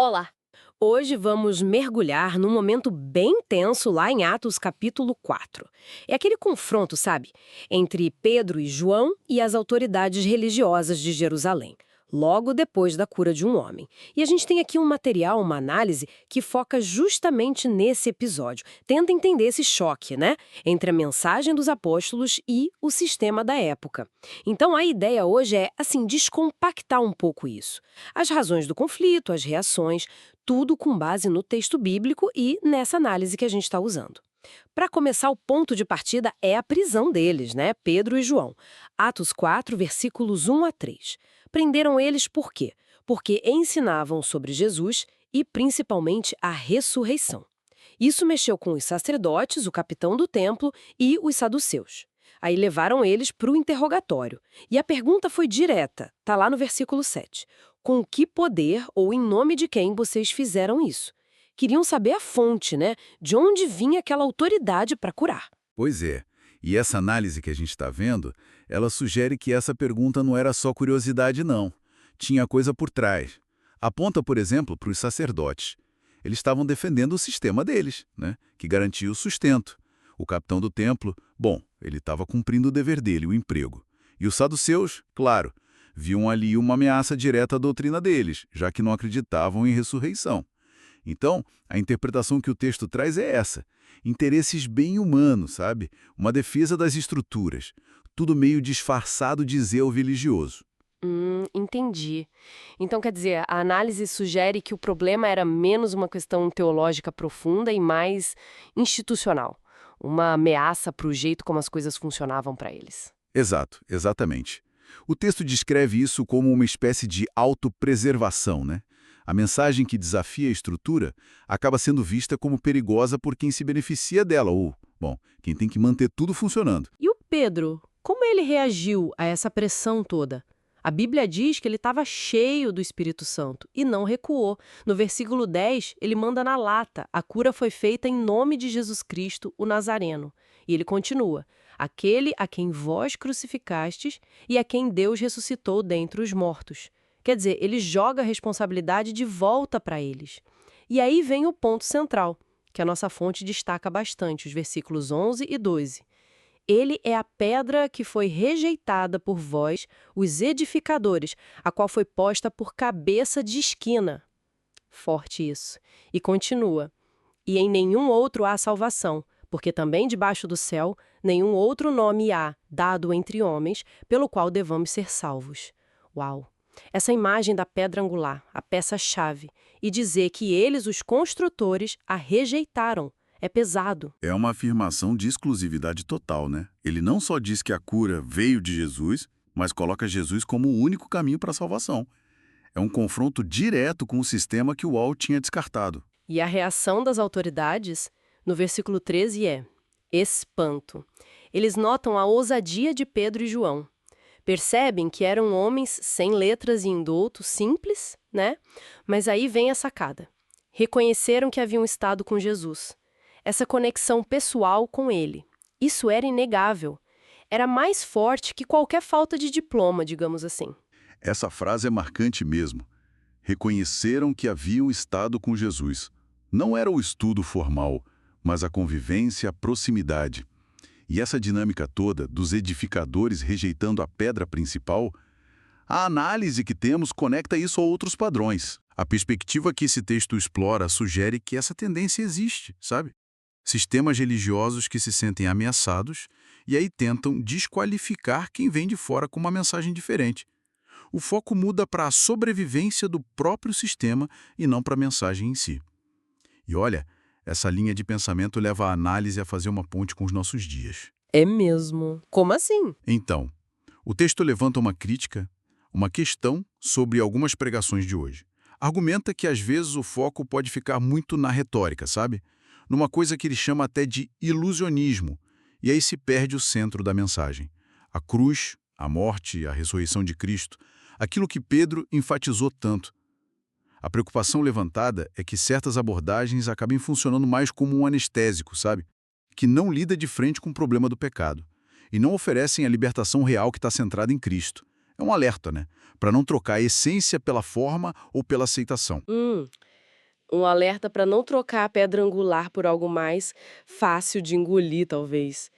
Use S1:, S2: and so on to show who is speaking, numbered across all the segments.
S1: Olá! Hoje vamos mergulhar num momento bem tenso lá em Atos capítulo 4. É aquele confronto, sabe, entre Pedro e João e as autoridades religiosas de Jerusalém, logo depois da cura de um homem. E a gente tem aqui um material, uma análise, que foca justamente nesse episódio. Tenta entender esse choque, né, entre a mensagem dos apóstolos e o sistema da época. Então a ideia hoje é, assim, descompactar um pouco isso. As razões do conflito, as reações, tudo com base no texto bíblico e nessa análise que a gente está usando. Para começar, o ponto de partida é a prisão deles, né? Pedro e João. Atos 4, versículos 1 a 3. Prenderam eles por quê? Porque ensinavam sobre Jesus e principalmente a ressurreição. Isso mexeu com os sacerdotes, o capitão do templo e os saduceus. Aí levaram eles para o interrogatório. E a pergunta foi direta, tá lá no versículo 7. Com que poder ou em nome de quem vocês fizeram isso? Queriam saber a fonte, né? De onde vinha aquela autoridade para curar.
S2: Pois é. E essa análise que a gente está vendo, ela sugere que essa pergunta não era só curiosidade, não. Tinha coisa por trás. Aponta, por exemplo, para os sacerdotes. Eles estavam defendendo o sistema deles, né, que garantia o sustento. O capitão do templo, bom, ele estava cumprindo o dever dele, o emprego. E os saduceus, claro, viam ali uma ameaça direta à doutrina deles, já que não acreditavam em ressurreição. Então, a interpretação que o texto traz é essa. Interesses bem humanos, sabe? Uma defesa das estruturas. Tudo meio disfarçado de zelo religioso.
S1: Entendi. Então, quer dizer, a análise sugere que o problema era menos uma questão teológica profunda e mais institucional. Uma ameaça para o jeito como as coisas funcionavam para eles.
S2: Exato, exatamente. O texto descreve isso como uma espécie de autopreservação, né? A mensagem que desafia a estrutura acaba sendo vista como perigosa por quem se beneficia dela, ou, bom, quem tem que manter tudo funcionando.
S3: E o Pedro, como ele reagiu a essa pressão toda? A Bíblia diz que ele estava cheio do Espírito Santo e não recuou. No versículo 10, ele manda na lata: a cura foi feita em nome de Jesus Cristo, o Nazareno. E ele continua: aquele a quem vós crucificastes e a quem Deus ressuscitou dentre os mortos. Quer dizer, ele joga a responsabilidade de volta para eles. E aí vem o ponto central, que a nossa fonte destaca bastante, os versículos 11 e 12. Ele é a pedra que foi rejeitada por vós, os edificadores, a qual foi posta por cabeça de esquina. Forte isso. E continua: e em nenhum outro há salvação, porque também debaixo do céu nenhum outro nome há, dado entre homens, pelo qual devamos ser salvos. Uau! Essa imagem da pedra angular, a peça-chave, e dizer que eles, os construtores, a rejeitaram. É pesado.
S2: É uma afirmação de exclusividade total, né? Ele não só diz que a cura veio de Jesus, mas coloca Jesus como o único caminho para a salvação. É um confronto direto com o sistema que o UOL tinha descartado.
S3: E a reação das autoridades, no versículo 13, é espanto. Eles notam a ousadia de Pedro e João. Percebem que eram homens sem letras e indoutos, simples, né? Mas aí vem a sacada. Reconheceram que haviam estado com Jesus. Essa conexão pessoal com ele. Isso era inegável. Era mais forte que qualquer falta de diploma, digamos assim.
S2: Essa frase é marcante mesmo. Reconheceram que haviam estado com Jesus. Não era o estudo formal, mas a convivência, a proximidade. E essa dinâmica toda dos edificadores rejeitando a pedra principal, a análise que temos conecta isso a outros padrões. A perspectiva que esse texto explora sugere que essa tendência existe, sabe? Sistemas religiosos que se sentem ameaçados e aí tentam desqualificar quem vem de fora com uma mensagem diferente. O foco muda para a sobrevivência do próprio sistema e não para a mensagem em si. E olha, essa linha de pensamento leva a análise a fazer uma ponte com os nossos dias.
S3: É mesmo. Como assim?
S2: Então, o texto levanta uma crítica, uma questão sobre algumas pregações de hoje. Argumenta que às vezes o foco pode ficar muito na retórica, sabe? Numa coisa que ele chama até de ilusionismo, e aí se perde o centro da mensagem. A cruz, a morte, a ressurreição de Cristo, aquilo que Pedro enfatizou tanto. A preocupação levantada é que certas abordagens acabem funcionando mais como um anestésico, sabe? Que não lida de frente com o problema do pecado, e não oferecem a libertação real que está centrada em Cristo. É um alerta, né? Para não trocar a essência pela forma ou pela aceitação.
S3: Um alerta para não trocar a pedra angular por algo mais fácil de engolir, talvez.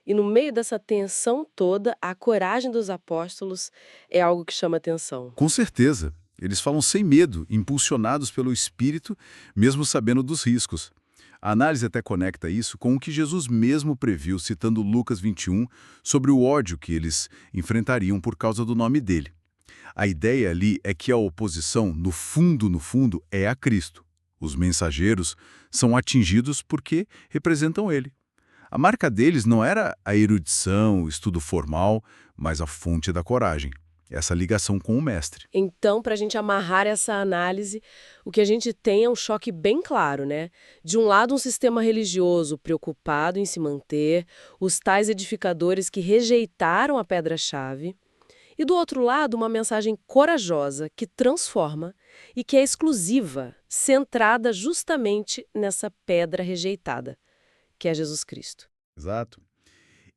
S3: E no meio dessa tensão toda, a coragem dos apóstolos é algo que chama atenção.
S2: Com certeza. Eles falam sem medo, impulsionados pelo Espírito, mesmo sabendo dos riscos. A análise até conecta isso com o que Jesus mesmo previu, citando Lucas 21, sobre o ódio que eles enfrentariam por causa do nome dele. A ideia ali é que a oposição, no fundo, é a Cristo. Os mensageiros são atingidos porque representam ele. A marca deles não era a erudição, o estudo formal, mas a fonte da coragem. Essa ligação com o mestre.
S3: Então, para a gente amarrar essa análise, o que a gente tem é um choque bem claro, né? De um lado, um sistema religioso preocupado em se manter, os tais edificadores que rejeitaram a pedra-chave, e do outro lado, uma mensagem corajosa que transforma e que é exclusiva, centrada justamente nessa pedra rejeitada, que é Jesus Cristo.
S2: Exato.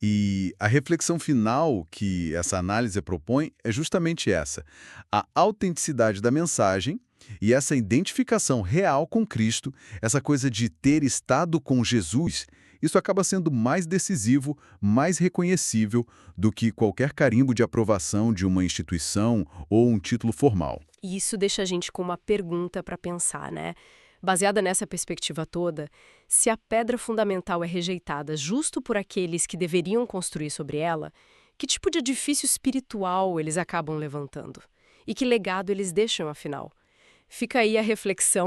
S2: E a reflexão final que essa análise propõe é justamente essa: a autenticidade da mensagem e essa identificação real com Cristo, essa coisa de ter estado com Jesus, isso acaba sendo mais decisivo, mais reconhecível do que qualquer carimbo de aprovação de uma instituição ou um título formal.
S1: E isso deixa a gente com uma pergunta para pensar, né? Baseada nessa perspectiva toda, se a pedra fundamental é rejeitada justo por aqueles que deveriam construir sobre ela, que tipo de edifício espiritual eles acabam levantando? E que legado eles deixam, afinal? Fica aí a reflexão.